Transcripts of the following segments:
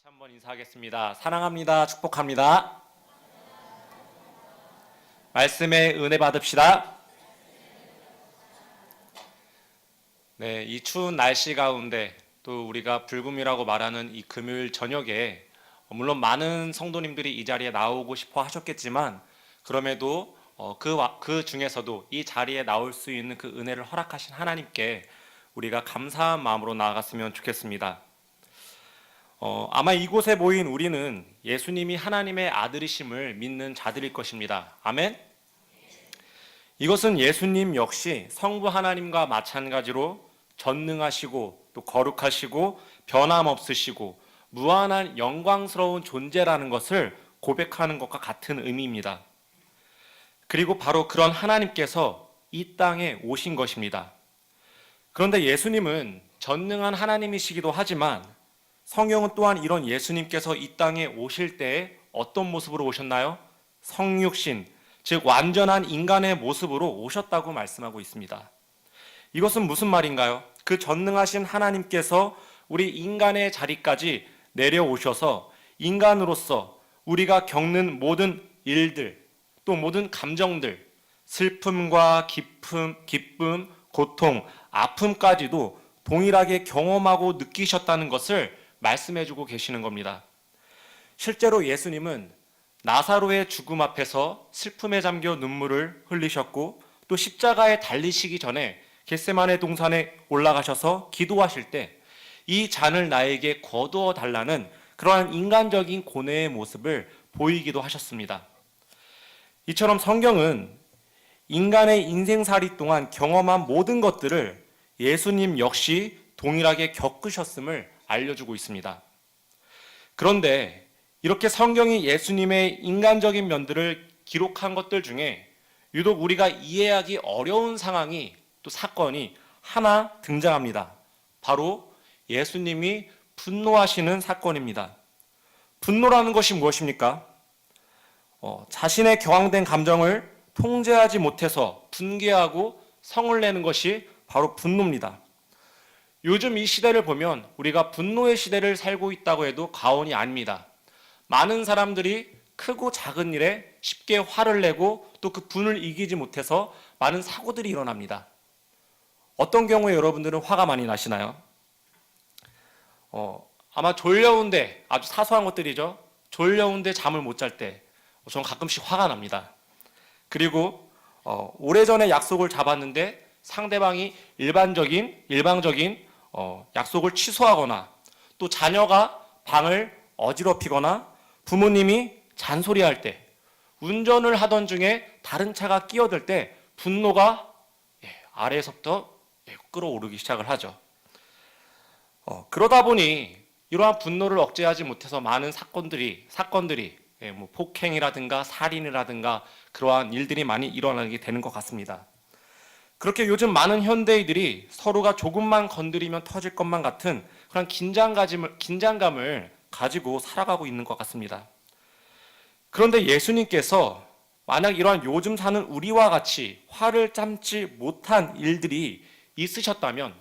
한번 인사하겠습니다. 사랑합니다. 축복합니다. 말씀의 은혜 받읍시다. 네, 이 추운 날씨 가운데 또 우리가 불금이라고 말하는 이 금요일 저녁에 물론 많은 성도님들이 이 자리에 나오고 싶어 하셨겠지만 그럼에도 그 중에서도 이 자리에 나올 수 있는 그 은혜를 허락하신 하나님께 우리가 감사한 마음으로 나아갔으면 좋겠습니다. 아마 이곳에 모인 우리는 예수님이 하나님의 아들이심을 믿는 자들일 것입니다. 아멘? 이것은 예수님 역시 성부 하나님과 마찬가지로 전능하시고 또 거룩하시고 변함없으시고 무한한 영광스러운 존재라는 것을 고백하는 것과 같은 의미입니다. 그리고 바로 그런 하나님께서 이 땅에 오신 것입니다. 그런데 예수님은 전능한 하나님이시기도 하지만 성경은 또한 이런 예수님께서 이 땅에 오실 때 어떤 모습으로 오셨나요? 성육신, 즉 완전한 인간의 모습으로 오셨다고 말씀하고 있습니다. 이것은 무슨 말인가요? 그 전능하신 하나님께서 우리 인간의 자리까지 내려오셔서 인간으로서 우리가 겪는 모든 일들, 또 모든 감정들, 슬픔과 기쁨, 고통, 아픔까지도 동일하게 경험하고 느끼셨다는 것을 말씀해주고 계시는 겁니다. 실제로 예수님은 나사로의 죽음 앞에서 슬픔에 잠겨 눈물을 흘리셨고 또 십자가에 달리시기 전에 겟세마네 동산에 올라가셔서 기도하실 때 이 잔을 나에게 거두어 달라는 그러한 인간적인 고뇌의 모습을 보이기도 하셨습니다. 이처럼 성경은 인간의 인생살이 동안 경험한 모든 것들을 예수님 역시 동일하게 겪으셨음을 알려주고 있습니다. 그런데 이렇게 성경이 예수님의 인간적인 면들을 기록한 것들 중에 유독 우리가 이해하기 어려운 상황이 또 사건이 하나 등장합니다. 바로 예수님이 분노하시는 사건입니다. 분노라는 것이 무엇입니까? 자신의 격앙된 감정을 통제하지 못해서 분개하고 성을 내는 것이 바로 분노입니다. 요즘 이 시대를 보면 우리가 분노의 시대를 살고 있다고 해도 과언이 아닙니다. 많은 사람들이 크고 작은 일에 쉽게 화를 내고 또 그 분을 이기지 못해서 많은 사고들이 일어납니다. 어떤 경우에 여러분들은 화가 많이 나시나요? 아마 졸려운데, 아주 사소한 것들이죠. 졸려운데 잠을 못 잘 때 저는 가끔씩 화가 납니다. 그리고 오래전에 약속을 잡았는데 상대방이 일방적인 약속을 취소하거나 또 자녀가 방을 어지럽히거나 부모님이 잔소리할 때 운전을 하던 중에 다른 차가 끼어들 때 분노가 아래에서부터 끌어오르기 시작을 하죠. 그러다 보니 이러한 분노를 억제하지 못해서 많은 사건들이 폭행이라든가 살인이라든가 그러한 일들이 많이 일어나게 되는 것 같습니다. 그렇게 요즘 많은 현대인들이 서로가 조금만 건드리면 터질 것만 같은 그런 긴장감을 가지고 살아가고 있는 것 같습니다. 그런데 예수님께서 만약 이러한 요즘 사는 우리와 같이 화를 참지 못한 일들이 있으셨다면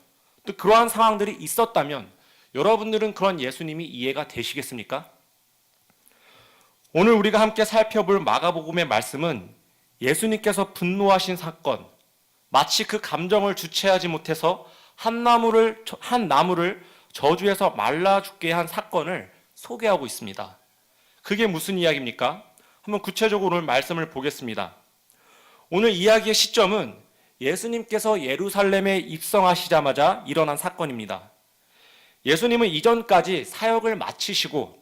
또 그러한 상황들이 있었다면 여러분들은 그런 예수님이 이해가 되시겠습니까? 오늘 우리가 함께 살펴볼 마가복음의 말씀은 예수님께서 분노하신 사건, 마치 그 감정을 주체하지 못해서 한 나무를 저주해서 말라 죽게 한 사건을 소개하고 있습니다. 그게 무슨 이야기입니까? 한번 구체적으로 오늘 말씀을 보겠습니다. 오늘 이야기의 시점은 예수님께서 예루살렘에 입성하시자마자 일어난 사건입니다. 예수님은 이전까지 사역을 마치시고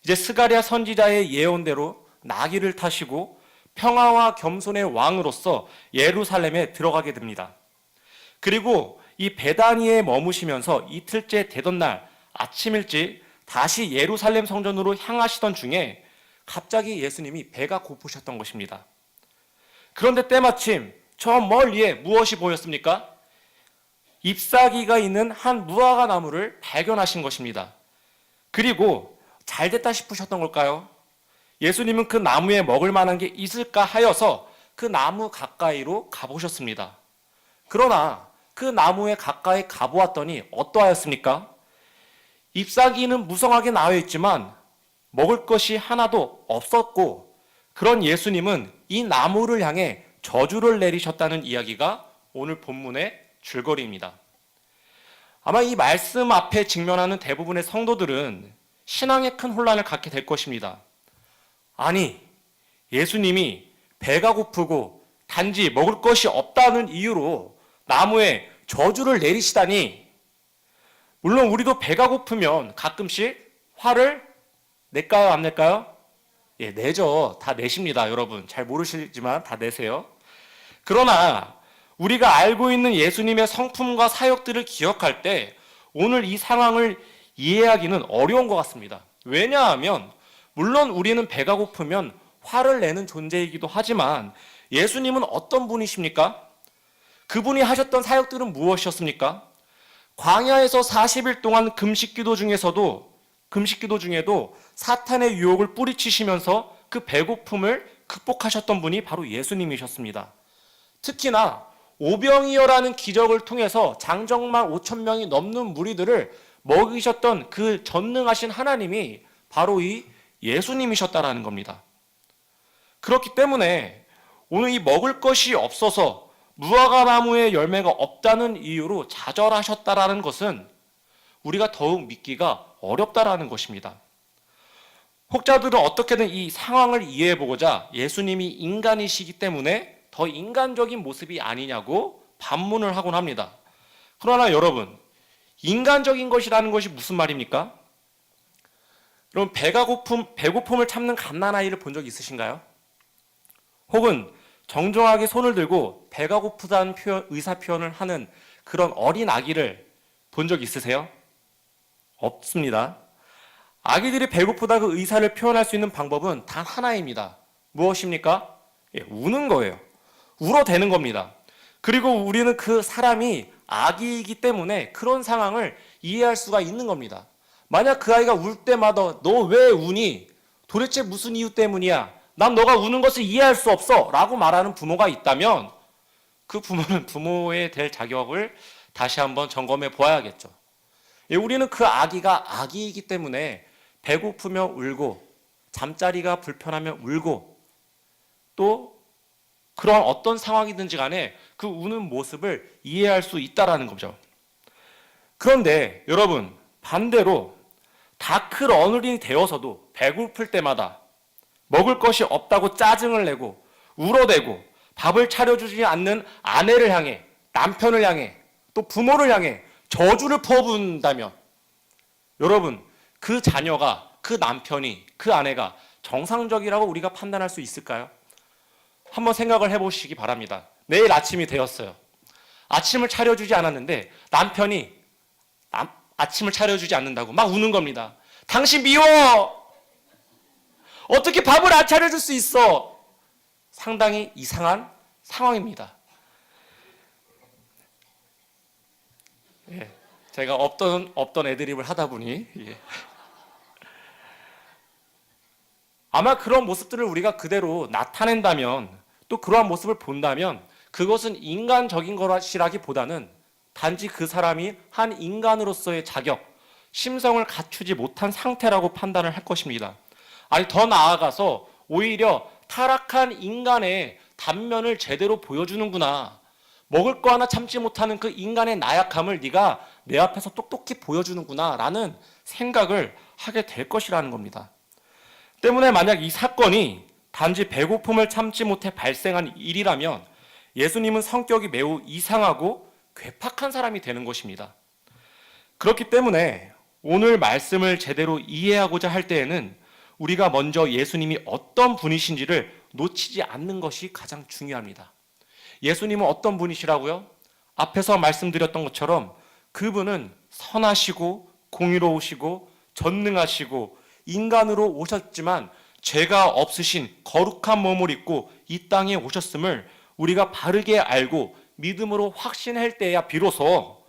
이제 스가랴 선지자의 예언대로 나귀를 타시고 평화와 겸손의 왕으로서 예루살렘에 들어가게 됩니다. 그리고 이 베다니에 머무시면서 이틀째 되던 날 아침 일찍 다시 예루살렘 성전으로 향하시던 중에 갑자기 예수님이 배가 고프셨던 것입니다. 그런데 때마침 저 멀리에 무엇이 보였습니까? 잎사귀가 있는 한 무화과 나무를 발견하신 것입니다. 그리고 잘됐다 싶으셨던 걸까요? 예수님은 그 나무에 먹을 만한 게 있을까 하여서 그 나무 가까이로 가보셨습니다. 그러나 그 나무에 가까이 가보았더니 어떠하였습니까? 잎사귀는 무성하게 나와 있지만 먹을 것이 하나도 없었고, 그런 예수님은 이 나무를 향해 저주를 내리셨다는 이야기가 오늘 본문의 줄거리입니다. 아마 이 말씀 앞에 직면하는 대부분의 성도들은 신앙에 큰 혼란을 갖게 될 것입니다. 아니, 예수님이 배가 고프고 단지 먹을 것이 없다는 이유로 나무에 저주를 내리시다니. 물론 우리도 배가 고프면 가끔씩 화를 낼까요, 안 낼까요? 예, 내죠. 다 내십니다, 여러분. 잘 모르시지만 다 내세요. 그러나 우리가 알고 있는 예수님의 성품과 사역들을 기억할 때 오늘 이 상황을 이해하기는 어려운 것 같습니다. 왜냐하면 물론 우리는 배가 고프면 화를 내는 존재이기도 하지만 예수님은 어떤 분이십니까? 그분이 하셨던 사역들은 무엇이었습니까? 광야에서 40일 동안 금식기도 중에도 사탄의 유혹을 뿌리치시면서 그 배고픔을 극복하셨던 분이 바로 예수님이셨습니다. 특히나 오병이어라는 기적을 통해서 장정만 5천 명이 넘는 무리들을 먹이셨던 그 전능하신 하나님이 바로 이 예수님이셨다라는 겁니다. 그렇기 때문에 오늘 이 먹을 것이 없어서 무화과 나무에 열매가 없다는 이유로 좌절하셨다라는 것은 우리가 더욱 믿기가 어렵다라는 것입니다. 혹자들은 어떻게든 이 상황을 이해해보고자 예수님이 인간이시기 때문에 더 인간적인 모습이 아니냐고 반문을 하곤 합니다. 그러나 여러분, 인간적인 것이라는 것이 무슨 말입니까? 여러분, 배고픔을 참는 갓난아이를 본 적 있으신가요? 혹은 정정하게 손을 들고 배가 고프다는 의사 표현을 하는 그런 어린 아기를 본 적 있으세요? 없습니다. 아기들이 배고프다 그 의사를 표현할 수 있는 방법은 단 하나입니다. 무엇입니까? 예, 우는 거예요. 울어대는 겁니다. 그리고 우리는 그 사람이 아기이기 때문에 그런 상황을 이해할 수가 있는 겁니다. 만약 그 아이가 울 때마다 너 왜 우니? 도대체 무슨 이유 때문이야? 난 너가 우는 것을 이해할 수 없어 라고 말하는 부모가 있다면 그 부모는 부모에 될 자격을 다시 한번 점검해 보아야겠죠. 예, 우리는 그 아기가 아기이기 때문에 배고프면 울고 잠자리가 불편하면 울고 또 그런 어떤 상황이든지 간에 그 우는 모습을 이해할 수 있다라는 거죠. 그런데 여러분, 반대로 다 큰 어른이 되어서도 배고플 때마다 먹을 것이 없다고 짜증을 내고 울어대고 밥을 차려주지 않는 아내를 향해, 남편을 향해, 또 부모를 향해 저주를 퍼부은다면 여러분, 그 자녀가, 그 남편이, 그 아내가 정상적이라고 우리가 판단할 수 있을까요? 한번 생각을 해보시기 바랍니다. 내일 아침이 되었어요. 아침을 차려주지 않았는데 남편이 아침을 차려주지 않는다고 막 우는 겁니다. 당신 미워! 어떻게 밥을 안 차려줄 수 있어? 상당히 이상한 상황입니다. 예, 제가 없던 애드립을 하다 보니 예. 아마 그런 모습들을 우리가 그대로 나타낸다면 또 그러한 모습을 본다면 그것은 인간적인 것이라기보다는 단지 그 사람이 한 인간으로서의 자격, 심성을 갖추지 못한 상태라고 판단을 할 것입니다. 아니, 더 나아가서 오히려 타락한 인간의 단면을 제대로 보여주는구나. 먹을 거 하나 참지 못하는 그 인간의 나약함을 네가 내 앞에서 똑똑히 보여주는구나 라는 생각을 하게 될 것이라는 겁니다. 때문에 만약 이 사건이 단지 배고픔을 참지 못해 발생한 일이라면 예수님은 성격이 매우 이상하고 괴팍한 사람이 되는 것입니다. 그렇기 때문에 오늘 말씀을 제대로 이해하고자 할 때에는 우리가 먼저 예수님이 어떤 분이신지를 놓치지 않는 것이 가장 중요합니다. 예수님은 어떤 분이시라고요? 앞에서 말씀드렸던 것처럼 그분은 선하시고 공의로우시고 전능하시고 인간으로 오셨지만 죄가 없으신 거룩한 몸을 입고 이 땅에 오셨음을 우리가 바르게 알고 믿음으로 확신할 때야 비로소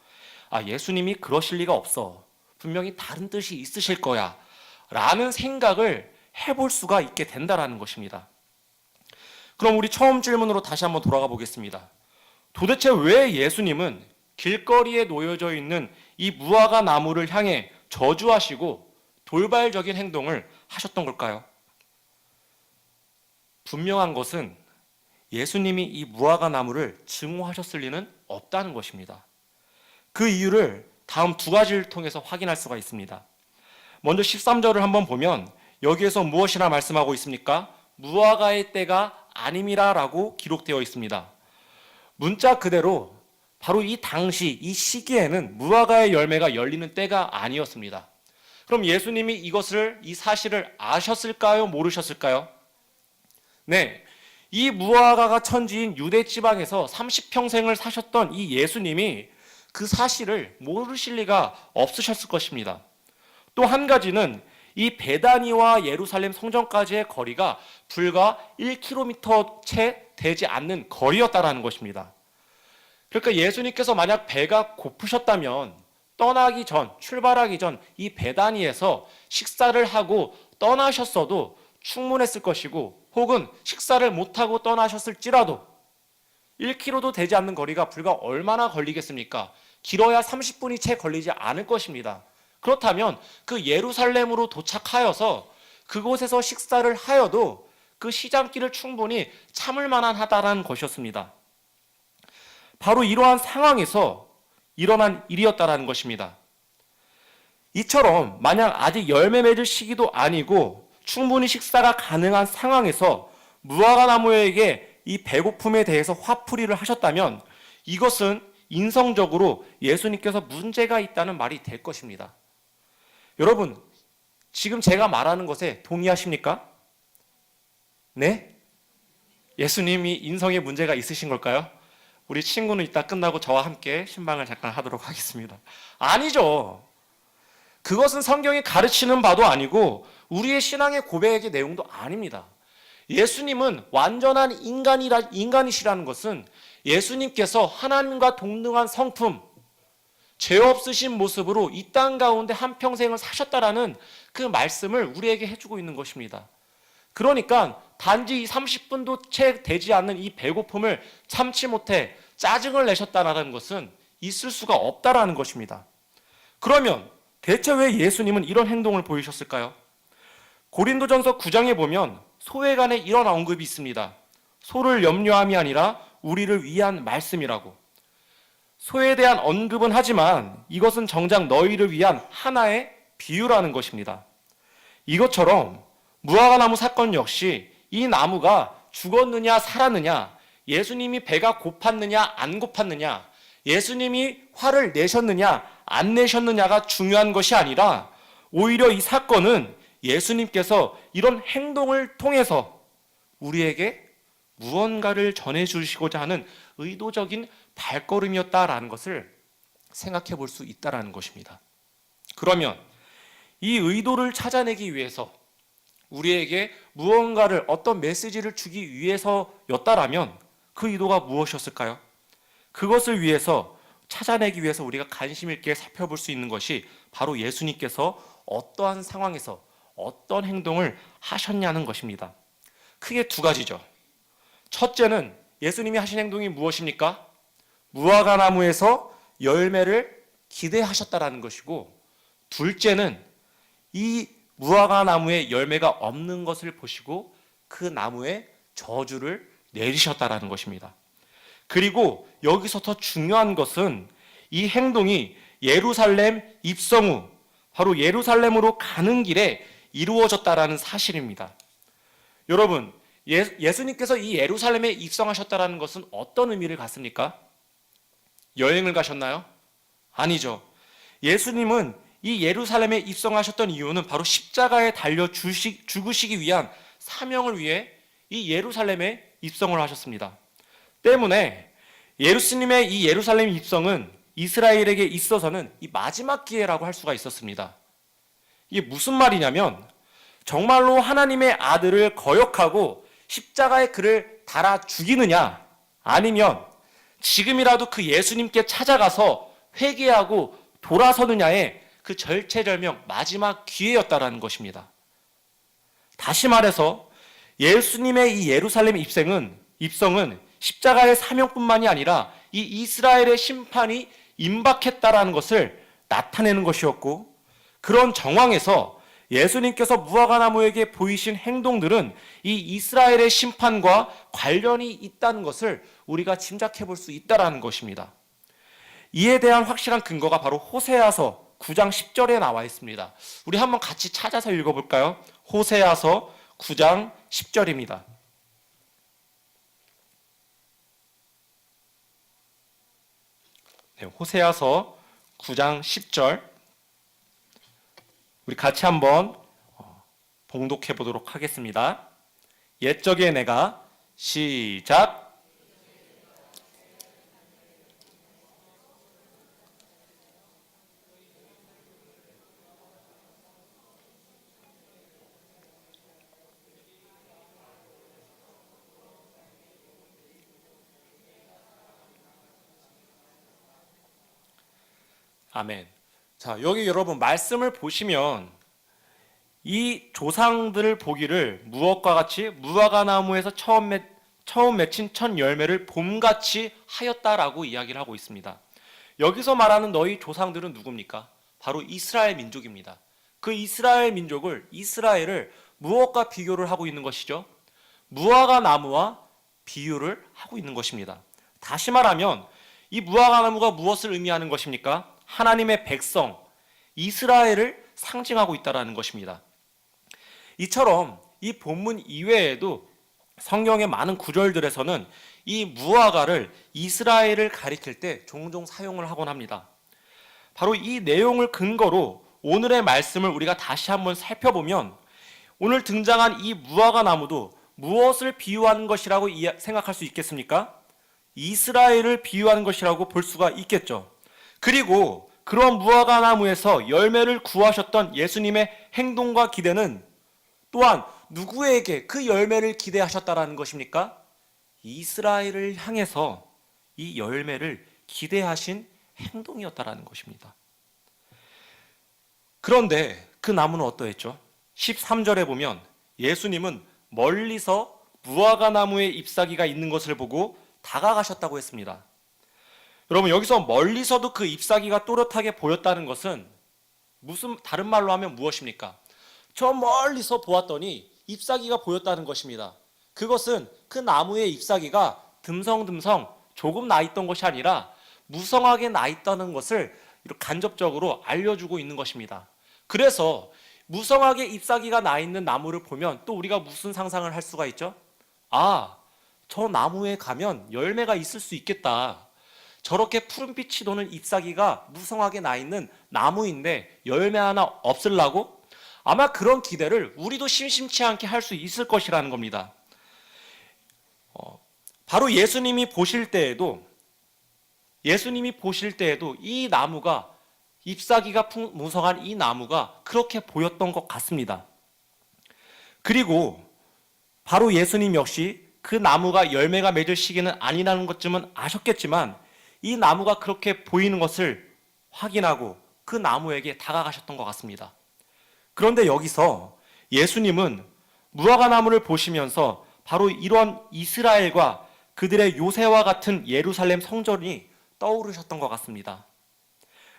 예수님이 그러실 리가 없어. 분명히 다른 뜻이 있으실 거야. 라는 생각을 해볼 수가 있게 된다는 것입니다. 그럼 우리 처음 질문으로 다시 한번 돌아가 보겠습니다. 도대체 왜 예수님은 길거리에 놓여져 있는 이 무화과 나무를 향해 저주하시고 돌발적인 행동을 하셨던 걸까요? 분명한 것은 예수님이 이 무화과 나무를 증오하셨을 리는 없다는 것입니다. 그 이유를 다음 두 가지를 통해서 확인할 수가 있습니다. 먼저 13절을 한번 보면 여기에서 무엇이라 말씀하고 있습니까? 무화과의 때가 아님이라 라고 기록되어 있습니다. 문자 그대로 바로 이 당시 이 시기에는 무화과의 열매가 열리는 때가 아니었습니다. 그럼 예수님이 이 사실을 아셨을까요? 모르셨을까요? 네, 이 무화과가 천지인 유대 지방에서 30평생을 사셨던 이 예수님이 그 사실을 모르실 리가 없으셨을 것입니다. 또 한 가지는 이 베다니와 예루살렘 성전까지의 거리가 불과 1km 채 되지 않는 거리였다라는 것입니다. 그러니까 예수님께서 만약 배가 고프셨다면 출발하기 전 이 베다니에서 식사를 하고 떠나셨어도 충분했을 것이고, 혹은 식사를 못하고 떠나셨을지라도 1km도 되지 않는 거리가 불과 얼마나 걸리겠습니까? 길어야 30분이 채 걸리지 않을 것입니다. 그렇다면 그 예루살렘으로 도착하여서 그곳에서 식사를 하여도 그 시장길을 충분히 참을 만하다라는 것이었습니다. 바로 이러한 상황에서 일어난 일이었다라는 것입니다. 이처럼 만약 아직 열매 맺을 시기도 아니고 충분히 식사가 가능한 상황에서 무화과 나무에게 이 배고픔에 대해서 화풀이를 하셨다면 이것은 인성적으로 예수님께서 문제가 있다는 말이 될 것입니다. 여러분, 지금 제가 말하는 것에 동의하십니까? 네? 예수님이 인성에 문제가 있으신 걸까요? 우리 친구는 이따 끝나고 저와 함께 신방을 잠깐 하도록 하겠습니다. 아니죠. 그것은 성경이 가르치는 바도 아니고 우리의 신앙의 고백의 내용도 아닙니다. 예수님은 완전한 인간이시라는 것은 예수님께서 하나님과 동등한 성품, 죄 없으신 모습으로 이 땅 가운데 한평생을 사셨다라는 그 말씀을 우리에게 해주고 있는 것입니다. 그러니까 단지 30분도 채 되지 않는 이 배고픔을 참지 못해 짜증을 내셨다라는 것은 있을 수가 없다라는 것입니다. 그러면 대체 왜 예수님은 이런 행동을 보이셨을까요? 고린도전서 9장에 보면 소에 관해 이런 언급이 있습니다. 소를 염려함이 아니라 우리를 위한 말씀이라고. 소에 대한 언급은 하지만 이것은 정작 너희를 위한 하나의 비유라는 것입니다. 이것처럼 무화과 나무 사건 역시 이 나무가 죽었느냐 살았느냐, 예수님이 배가 고팠느냐 안 고팠느냐, 예수님이 화를 내셨느냐 안 내셨느냐가 중요한 것이 아니라 오히려 이 사건은 예수님께서 이런 행동을 통해서 우리에게 무언가를 전해주시고자 하는 의도적인 발걸음이었다라는 것을 생각해 볼 수 있다라는 것입니다. 그러면 이 의도를 찾아내기 위해서 우리에게 무언가를, 어떤 메시지를 주기 위해서였다라면 그 의도가 무엇이었을까요? 그것을 위해서 찾아내기 위해서 우리가 관심 있게 살펴볼 수 있는 것이 바로 예수님께서 어떠한 상황에서 어떤 행동을 하셨냐는 것입니다. 크게 두 가지죠. 첫째는 예수님이 하신 행동이 무엇입니까? 무화과 나무에서 열매를 기대하셨다라는 것이고, 둘째는 이 무화과 나무에 열매가 없는 것을 보시고 그 나무에 저주를 내리셨다라는 것입니다. 그리고 여기서 더 중요한 것은 이 행동이 예루살렘 입성 후 바로 예루살렘으로 가는 길에 이루어졌다라는 사실입니다. 여러분, 예수님께서 이 예루살렘에 입성하셨다라는 것은 어떤 의미를 갖습니까? 여행을 가셨나요? 아니죠. 예수님은 이 예루살렘에 입성하셨던 이유는 바로 십자가에 달려 죽으시기 위한 사명을 위해 이 예루살렘에 입성을 하셨습니다. 때문에 예수님의 이 예루살렘 입성은 이스라엘에게 있어서는 이 마지막 기회라고 할 수가 있었습니다. 이게 무슨 말이냐면 정말로 하나님의 아들을 거역하고 십자가에 그를 달아 죽이느냐, 아니면 지금이라도 그 예수님께 찾아가서 회개하고 돌아서느냐의 그 절체절명 마지막 기회였다라는 것입니다. 다시 말해서 예수님의 이 예루살렘 입성은 십자가의 사명뿐만이 아니라 이 이스라엘의 심판이 임박했다라는 것을 나타내는 것이었고, 그런 정황에서 예수님께서 무화과나무에게 보이신 행동들은 이 이스라엘의 심판과 관련이 있다는 것을 우리가 짐작해 볼 수 있다는 것입니다. 이에 대한 확실한 근거가 바로 호세아서 9장 10절에 나와 있습니다. 우리 한번 같이 찾아서 읽어볼까요? 호세아서 9장 10절입니다. 네, 호세아서 9장 10절 우리 같이 한번 봉독해 보도록 하겠습니다. 옛적에 내가 시작. 아멘. 자, 여기 여러분 말씀을 보시면 이 조상들을 보기를 무엇과 같이 무화과나무에서 처음 맺힌 첫 열매를 봄같이 하였다라고 이야기를 하고 있습니다. 여기서 말하는 너희 조상들은 누굽니까? 바로 이스라엘 민족입니다. 그 이스라엘을 무엇과 비교를 하고 있는 것이죠? 무화과나무와 비유를 하고 있는 것입니다. 다시 말하면 이 무화과나무가 무엇을 의미하는 것입니까? 하나님의 백성, 이스라엘을 상징하고 있다는 것입니다. 이처럼 이 본문 이외에도 성경의 많은 구절들에서는 이 무화과를 이스라엘을 가리킬 때 종종 사용을 하곤 합니다. 바로 이 내용을 근거로 오늘의 말씀을 우리가 다시 한번 살펴보면 오늘 등장한 이 무화과나무도 무엇을 비유하는 것이라고 생각할 수 있겠습니까? 이스라엘을 비유하는 것이라고 볼 수가 있겠죠. 그리고 그런 무화과나무에서 열매를 구하셨던 예수님의 행동과 기대는 또한 누구에게 그 열매를 기대하셨다라는 것입니까? 이스라엘을 향해서 이 열매를 기대하신 행동이었다라는 것입니다. 그런데 그 나무는 어떠했죠? 13절에 보면 예수님은 멀리서 무화과나무의 잎사귀가 있는 것을 보고 다가가셨다고 했습니다. 여러분, 여기서 멀리서도 그 잎사귀가 또렷하게 보였다는 것은 무슨 다른 말로 하면 무엇입니까? 저 멀리서 보았더니 잎사귀가 보였다는 것입니다. 그것은 그 나무의 잎사귀가 듬성듬성 조금 나 있던 것이 아니라 무성하게 나 있다는 것을 이렇게 간접적으로 알려주고 있는 것입니다. 그래서 무성하게 잎사귀가 나 있는 나무를 보면 또 우리가 무슨 상상을 할 수가 있죠? 아, 저 나무에 가면 열매가 있을 수 있겠다. 저렇게 푸른빛이 도는 잎사귀가 무성하게 나 있는 나무인데 열매 하나 없을라고? 아마 그런 기대를 우리도 심심치 않게 할 수 있을 것이라는 겁니다. 바로 예수님이 보실 때에도 이 나무가 잎사귀가 무성한 이 나무가 그렇게 보였던 것 같습니다. 그리고 바로 예수님 역시 그 나무가 열매가 맺을 시기는 아니라는 것쯤은 아셨겠지만 이 나무가 그렇게 보이는 것을 확인하고 그 나무에게 다가가셨던 것 같습니다. 그런데 여기서 예수님은 무화과나무를 보시면서 바로 이런 이스라엘과 그들의 요새와 같은 예루살렘 성전이 떠오르셨던 것 같습니다.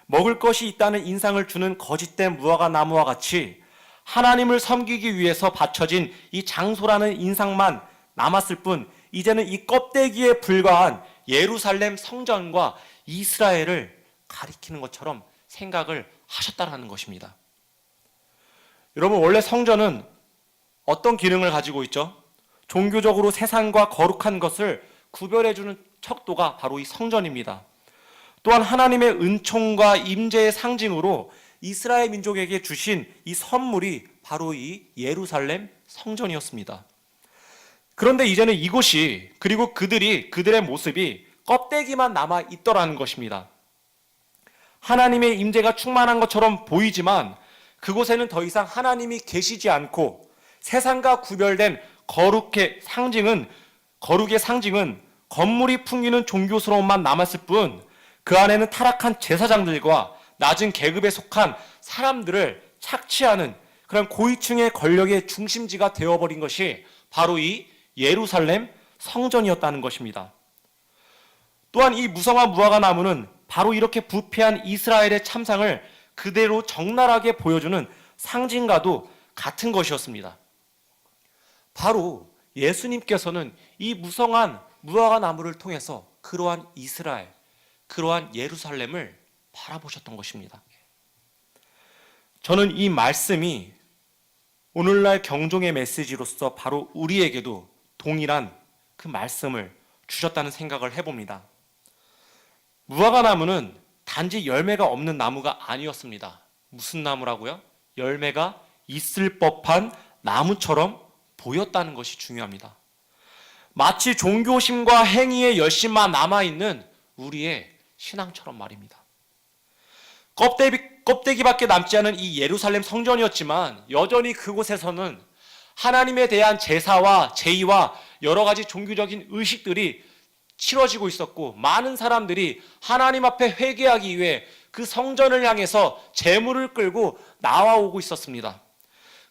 먹을 것이 있다는 인상을 주는 거짓된 무화과나무와 같이 하나님을 섬기기 위해서 바쳐진 이 장소라는 인상만 남았을 뿐 이제는 이 껍데기에 불과한 예루살렘 성전과 이스라엘을 가리키는 것처럼 생각을 하셨다라는 것입니다. 여러분, 원래 성전은 어떤 기능을 가지고 있죠? 종교적으로 세상과 거룩한 것을 구별해주는 척도가 바로 이 성전입니다. 또한 하나님의 은총과 임재의 상징으로 이스라엘 민족에게 주신 이 선물이 바로 이 예루살렘 성전이었습니다. 그런데 이제는 이곳이 그리고 그들의 모습이 껍데기만 남아 있더라는 것입니다. 하나님의 임재가 충만한 것처럼 보이지만 그곳에는 더 이상 하나님이 계시지 않고 세상과 구별된 거룩의 상징은 건물이 풍기는 종교스러움만 남았을 뿐 그 안에는 타락한 제사장들과 낮은 계급에 속한 사람들을 착취하는 그런 고위층의 권력의 중심지가 되어버린 것이 바로 이 예루살렘 성전이었다는 것입니다. 또한 이 무성한 무화과나무는 바로 이렇게 부패한 이스라엘의 참상을 그대로 적나라하게 보여주는 상징과도 같은 것이었습니다. 바로 예수님께서는 이 무성한 무화과 나무를 통해서 그러한 이스라엘, 그러한 예루살렘을 바라보셨던 것입니다. 저는 이 말씀이 오늘날 경종의 메시지로서 바로 우리에게도 동일한 그 말씀을 주셨다는 생각을 해봅니다. 무화과 나무는 단지 열매가 없는 나무가 아니었습니다. 무슨 나무라고요? 열매가 있을 법한 나무처럼 보였다는 것이 중요합니다. 마치 종교심과 행위의 열심만 남아있는 우리의 신앙처럼 말입니다. 껍데기밖에 남지 않은 이 예루살렘 성전이었지만 여전히 그곳에서는 하나님에 대한 제사와 제의와 여러 가지 종교적인 의식들이 치러지고 있었고, 많은 사람들이 하나님 앞에 회개하기 위해 그 성전을 향해서 제물을 끌고 나와오고 있었습니다.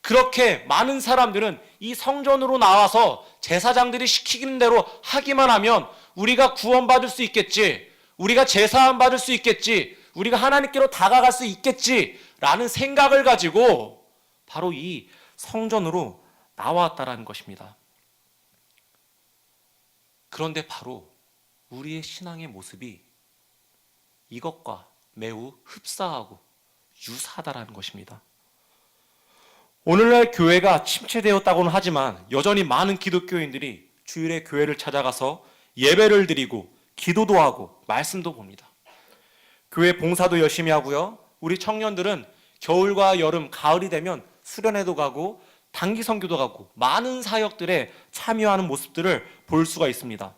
그렇게 많은 사람들은 이 성전으로 나와서 제사장들이 시키는 대로 하기만 하면 우리가 구원받을 수 있겠지, 우리가 제사함 받을 수 있겠지, 우리가 하나님께로 다가갈 수 있겠지라는 생각을 가지고 바로 이 성전으로 나왔다라는 것입니다. 그런데 바로 우리의 신앙의 모습이 이것과 매우 흡사하고 유사하다라는 것입니다. 오늘날 교회가 침체되었다고는 하지만 여전히 많은 기독교인들이 주일에 교회를 찾아가서 예배를 드리고 기도도 하고 말씀도 봅니다. 교회 봉사도 열심히 하고요. 우리 청년들은 겨울과 여름, 가을이 되면 수련회도 가고 단기 선교도 가고 많은 사역들에 참여하는 모습들을 볼 수가 있습니다.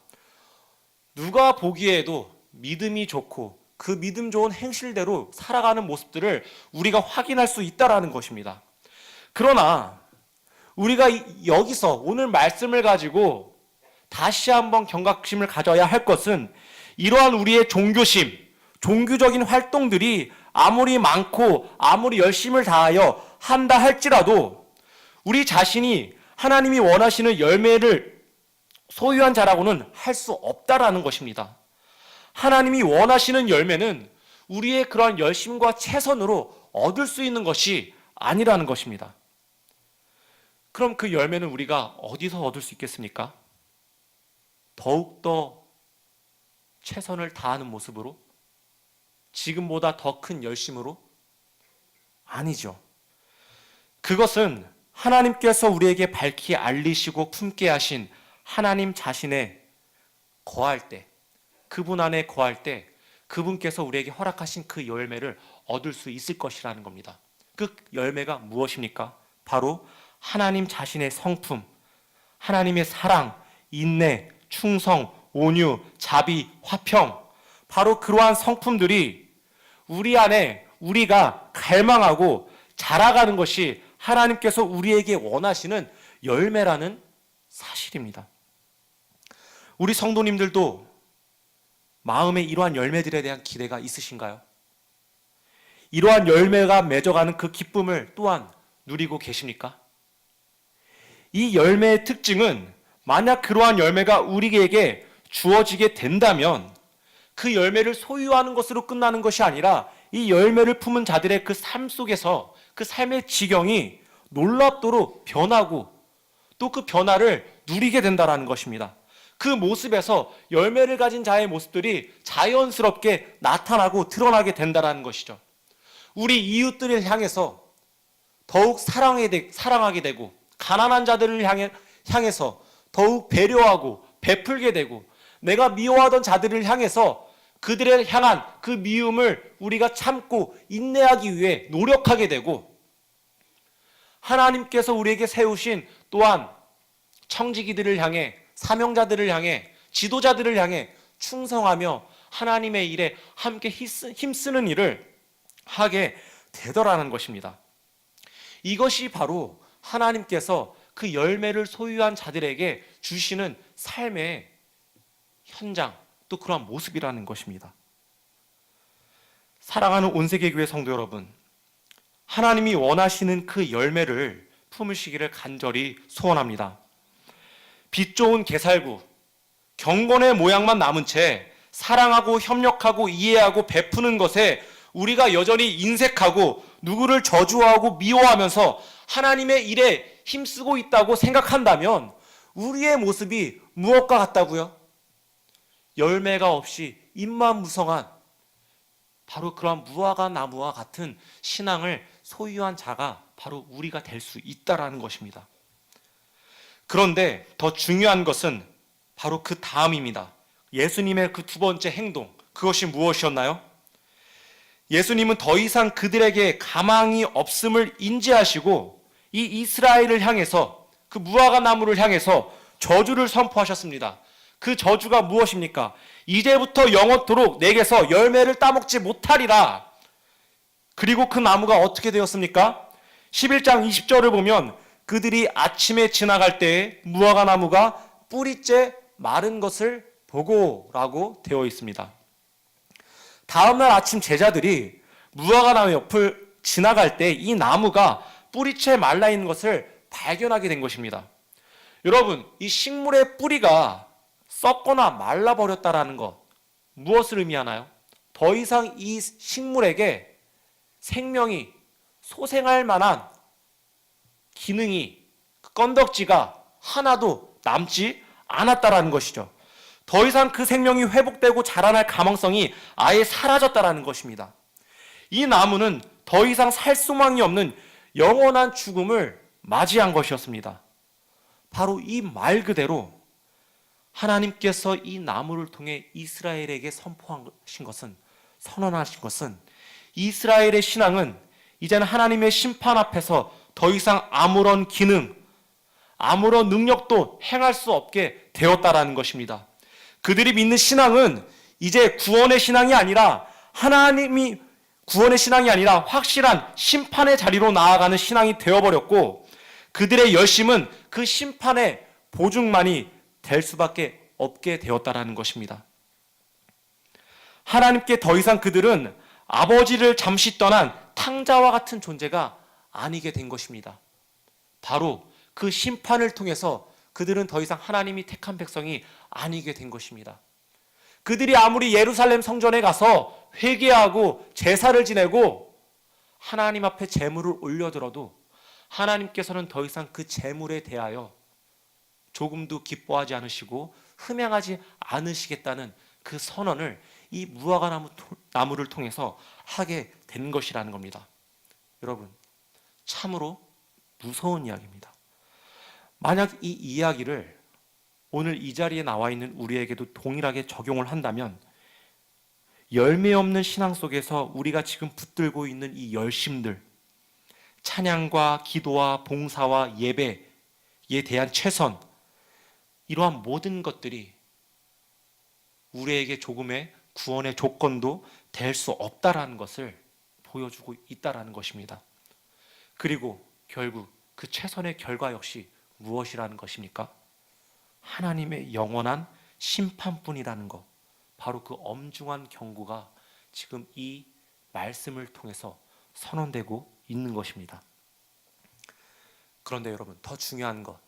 누가 보기에도 믿음이 좋고 그 믿음 좋은 행실대로 살아가는 모습들을 우리가 확인할 수 있다는 것입니다. 그러나 우리가 여기서 오늘 말씀을 가지고 다시 한번 경각심을 가져야 할 것은, 이러한 우리의 종교심, 종교적인 활동들이 아무리 많고 아무리 열심을 다하여 한다 할지라도 우리 자신이 하나님이 원하시는 열매를 소유한 자라고는 할 수 없다라는 것입니다. 하나님이 원하시는 열매는 우리의 그러한 열심과 최선으로 얻을 수 있는 것이 아니라는 것입니다. 그럼 그 열매는 우리가 어디서 얻을 수 있겠습니까? 더욱더 최선을 다하는 모습으로? 지금보다 더 큰 열심으로? 아니죠. 그것은 하나님께서 우리에게 밝히 알리시고 품게 하신 하나님 자신에 거할 때, 그분 안에 거할 때 그분께서 우리에게 허락하신 그 열매를 얻을 수 있을 것이라는 겁니다. 그 열매가 무엇입니까? 바로 하나님 자신의 성품, 하나님의 사랑, 인내, 충성, 온유, 자비, 화평, 바로 그러한 성품들이 우리 안에 우리가 갈망하고 자라가는 것이 하나님께서 우리에게 원하시는 열매라는 사실입니다. 우리 성도님들도 마음에 이러한 열매들에 대한 기대가 있으신가요? 이러한 열매가 맺어가는 그 기쁨을 또한 누리고 계십니까? 이 열매의 특징은, 만약 그러한 열매가 우리에게 주어지게 된다면 그 열매를 소유하는 것으로 끝나는 것이 아니라 이 열매를 품은 자들의 그 삶 속에서 그 삶의 지경이 놀랍도록 변하고 또 그 변화를 누리게 된다는 것입니다. 그 모습에서 열매를 가진 자의 모습들이 자연스럽게 나타나고 드러나게 된다는 것이죠. 우리 이웃들을 향해서 더욱 사랑하게 되고, 가난한 자들을 향해서 더욱 배려하고 베풀게 되고, 내가 미워하던 자들을 향해서 그들을 향한 그 미움을 우리가 참고 인내하기 위해 노력하게 되고, 하나님께서 우리에게 세우신 또한 청지기들을 향해, 사명자들을 향해, 지도자들을 향해 충성하며 하나님의 일에 함께 힘쓰는 일을 하게 되더라는 것입니다. 이것이 바로 하나님께서 그 열매를 소유한 자들에게 주시는 삶의 현장, 또 그러한 모습이라는 것입니다. 사랑하는 온세계교회 성도 여러분, 하나님이 원하시는 그 열매를 품으시기를 간절히 소원합니다. 빛 좋은 게살구, 경건의 모양만 남은 채 사랑하고 협력하고 이해하고 베푸는 것에 우리가 여전히 인색하고 누구를 저주하고 미워하면서 하나님의 일에 힘쓰고 있다고 생각한다면 우리의 모습이 무엇과 같다고요? 열매가 없이 잎만 무성한 바로 그러한 무화과 나무와 같은 신앙을 소유한 자가 바로 우리가 될 수 있다라는 것입니다. 그런데 더 중요한 것은 바로 그 다음입니다. 예수님의 그 두 번째 행동, 그것이 무엇이었나요? 예수님은 더 이상 그들에게 가망이 없음을 인지하시고 이 이스라엘을 향해서, 그 무화과 나무를 향해서 저주를 선포하셨습니다. 그 저주가 무엇입니까? 이제부터 영원토록 내게서 열매를 따먹지 못하리라. 그리고 그 나무가 어떻게 되었습니까? 11장 20절을 보면 그들이 아침에 지나갈 때에 무화과 나무가 뿌리째 마른 것을 보고라고 되어 있습니다. 다음날 아침 제자들이 무화과 나무 옆을 지나갈 때 이 나무가 뿌리채 말라 있는 것을 발견하게 된 것입니다. 여러분, 이 식물의 뿌리가 썩거나 말라버렸다라는 것, 무엇을 의미하나요? 더 이상 이 식물에게 생명이 소생할 만한 기능이, 건덕지가 하나도 남지 않았다라는 것이죠. 더 이상 그 생명이 회복되고 자라날 가망성이 아예 사라졌다라는 것입니다. 이 나무는 더 이상 살 소망이 없는 영원한 죽음을 맞이한 것이었습니다. 바로 이 말 그대로 하나님께서 이 나무를 통해 이스라엘에게 선포하신 것은, 선언하신 것은, 이스라엘의 신앙은 이제는 하나님의 심판 앞에서 더 이상 아무런 기능, 아무런 능력도 행할 수 없게 되었다라는 것입니다. 그들이 믿는 신앙은 이제 구원의 신앙이 아니라, 하나님이 구원의 신앙이 아니라 확실한 심판의 자리로 나아가는 신앙이 되어버렸고, 그들의 열심은 그 심판의 보증만이 될 수밖에 없게 되었다라는 것입니다. 하나님께 더 이상 그들은 아버지를 잠시 떠난 탕자와 같은 존재가 아니게 된 것입니다. 바로 그 심판을 통해서 그들은 더 이상 하나님이 택한 백성이 아니게 된 것입니다. 그들이 아무리 예루살렘 성전에 가서 회개하고 제사를 지내고 하나님 앞에 제물을 올려들어도 하나님께서는 더 이상 그 제물에 대하여 조금도 기뻐하지 않으시고 흠양하지 않으시겠다는 그 선언을 이 무화과 나무를 통해서 하게 된 것이라는 겁니다. 여러분, 참으로 무서운 이야기입니다. 만약 이 이야기를 오늘 이 자리에 나와 있는 우리에게도 동일하게 적용을 한다면, 열매 없는 신앙 속에서 우리가 지금 붙들고 있는 이 열심들, 찬양과 기도와 봉사와 예배에 대한 최선, 이러한 모든 것들이 우리에게 조금의 구원의 조건도 될 수 없다라는 것을 보여주고 있다라는 것입니다. 그리고 결국 그 최선의 결과 역시 무엇이라는 것입니까? 하나님의 영원한 심판뿐이라는 것, 바로 그 엄중한 경고가 지금 이 말씀을 통해서 선언되고 있는 것입니다. 그런데 여러분, 더 중요한 것,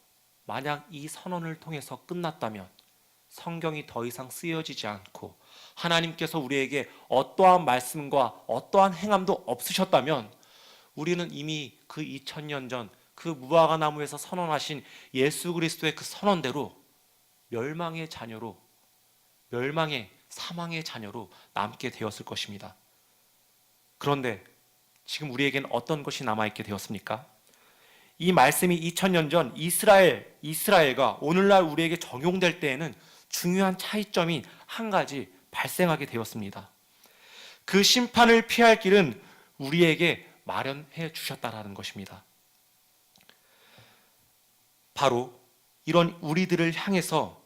만약 이 선언을 통해서 끝났다면, 성경이 더 이상 쓰여지지 않고 하나님께서 우리에게 어떠한 말씀과 어떠한 행함도 없으셨다면, 우리는 이미 그 2000년 전 그 무화과 나무에서 선언하신 예수 그리스도의 그 선언대로 멸망의 자녀로, 멸망의 사망의 자녀로 남게 되었을 것입니다. 그런데 지금 우리에게는 어떤 것이 남아있게 되었습니까? 이 말씀이 2000년 전 이스라엘과 오늘날 우리에게 적용될 때에는 중요한 차이점이 한 가지 발생하게 되었습니다. 그 심판을 피할 길은 우리에게 마련해 주셨다라는 것입니다. 바로 이런 우리들을 향해서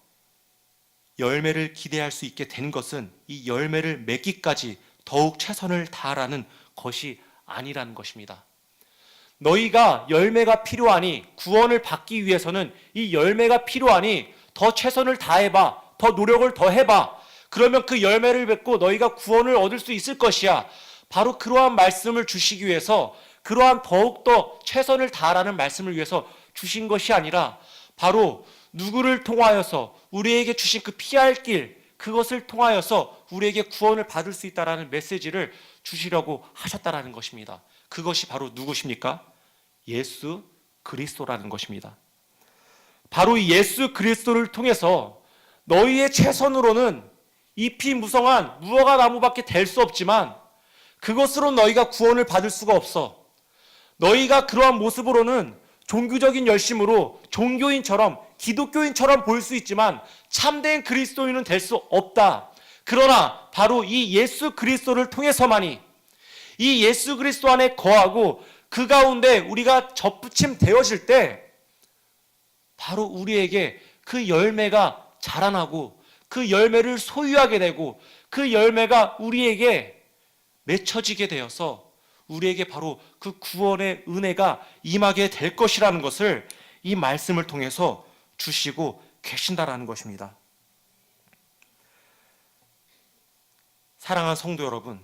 열매를 기대할 수 있게 된 것은 이 열매를 맺기까지 더욱 최선을 다하라는 것이 아니라는 것입니다. 너희가 열매가 필요하니, 구원을 받기 위해서는 이 열매가 필요하니 더 최선을 다해봐, 더 노력을 더 해봐, 그러면 그 열매를 맺고 너희가 구원을 얻을 수 있을 것이야. 바로 그러한 말씀을 주시기 위해서, 그러한 더욱더 최선을 다하라는 말씀을 위해서 주신 것이 아니라, 바로 누구를 통하여서 우리에게 주신 그 피할 길, 그것을 통하여서 우리에게 구원을 받을 수 있다라는 메시지를 주시려고 하셨다라는 것입니다. 그것이 바로 누구십니까? 예수 그리스도라는 것입니다. 바로 이 예수 그리스도를 통해서 너희의 최선으로는 잎이 무성한 무화과 나무밖에 될 수 없지만 그것으로 너희가 구원을 받을 수가 없어. 너희가 그러한 모습으로는 종교적인 열심으로 종교인처럼 기독교인처럼 보일 수 있지만 참된 그리스도인은 될 수 없다. 그러나 바로 이 예수 그리스도를 통해서만이 이 예수 그리스도 안에 거하고 그 가운데 우리가 접붙임 되어질 때 바로 우리에게 그 열매가 자라나고 그 열매를 소유하게 되고 그 열매가 우리에게 맺혀지게 되어서 우리에게 바로 그 구원의 은혜가 임하게 될 것이라는 것을 이 말씀을 통해서 주시고 계신다라는 것입니다. 사랑하는 성도 여러분,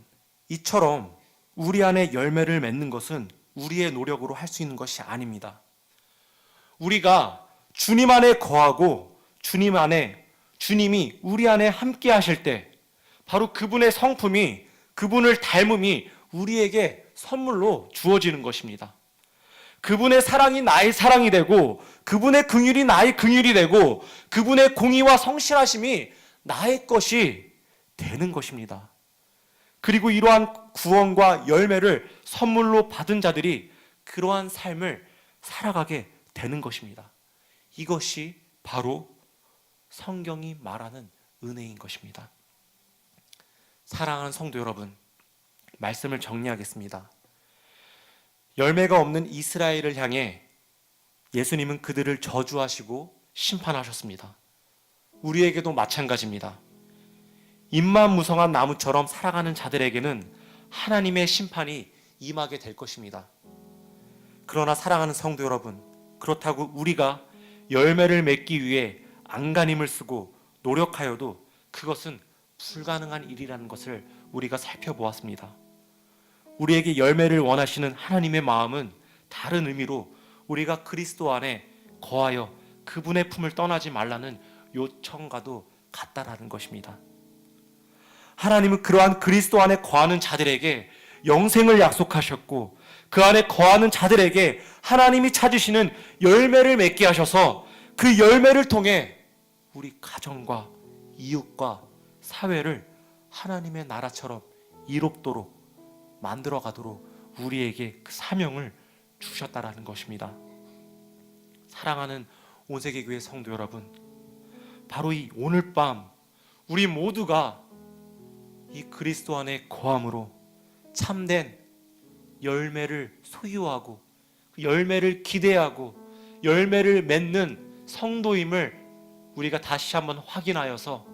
이처럼 우리 안에 열매를 맺는 것은 우리의 노력으로 할 수 있는 것이 아닙니다. 우리가 주님 안에 거하고 주님이 우리 안에 함께 하실 때 바로 그분의 성품이 그분을 닮음이 우리에게 선물로 주어지는 것입니다. 그분의 사랑이 나의 사랑이 되고 그분의 긍휼이 나의 긍휼이 되고 그분의 공의와 성실하심이 나의 것이 되는 것입니다. 그리고 이러한 구원과 열매를 선물로 받은 자들이 그러한 삶을 살아가게 되는 것입니다. 이것이 바로 성경이 말하는 은혜인 것입니다. 사랑하는 성도 여러분, 말씀을 정리하겠습니다. 열매가 없는 이스라엘을 향해 예수님은 그들을 저주하시고 심판하셨습니다. 우리에게도 마찬가지입니다. 잎만 무성한 나무처럼 살아가는 자들에게는 하나님의 심판이 임하게 될 것입니다. 그러나 사랑하는 성도 여러분, 그렇다고 우리가 열매를 맺기 위해 안간힘을 쓰고 노력하여도 그것은 불가능한 일이라는 것을 우리가 살펴보았습니다. 우리에게 열매를 원하시는 하나님의 마음은 다른 의미로 우리가 그리스도 안에 거하여 그분의 품을 떠나지 말라는 요청과도 같다라는 것입니다. 하나님은 그러한 그리스도 안에 거하는 자들에게 영생을 약속하셨고 그 안에 거하는 자들에게 하나님이 찾으시는 열매를 맺게 하셔서 그 열매를 통해 우리 가정과 이웃과 사회를 하나님의 나라처럼 이롭도록 만들어 가도록 우리에게 그 사명을 주셨다라는 것입니다. 사랑하는 온세계교회 성도 여러분, 바로 이 오늘 밤 우리 모두가 이 그리스도 안에 거함으로 참된 열매를 소유하고 열매를 기대하고 열매를 맺는 성도임을 우리가 다시 한번 확인하여서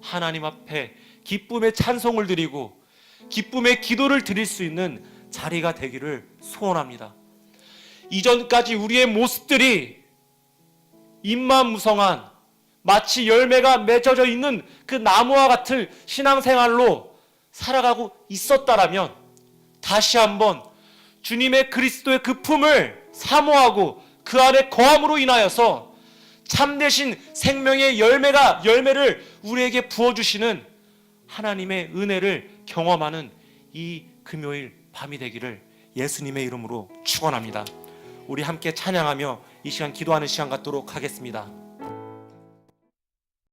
하나님 앞에 기쁨의 찬송을 드리고 기쁨의 기도를 드릴 수 있는 자리가 되기를 소원합니다. 이전까지 우리의 모습들이 잎만 무성한 마치 열매가 맺어져 있는 그 나무와 같은 신앙생활로 살아가고 있었다라면 다시 한번 주님의 그리스도의 그 품을 사모하고 그 안에 거함으로 인하여서 참되신 생명의 열매를 우리에게 부어주시는 하나님의 은혜를 경험하는 이 금요일 밤이 되기를 예수님의 이름으로 축원합니다. 우리 함께 찬양하며 이 시간 기도하는 시간 갖도록 하겠습니다.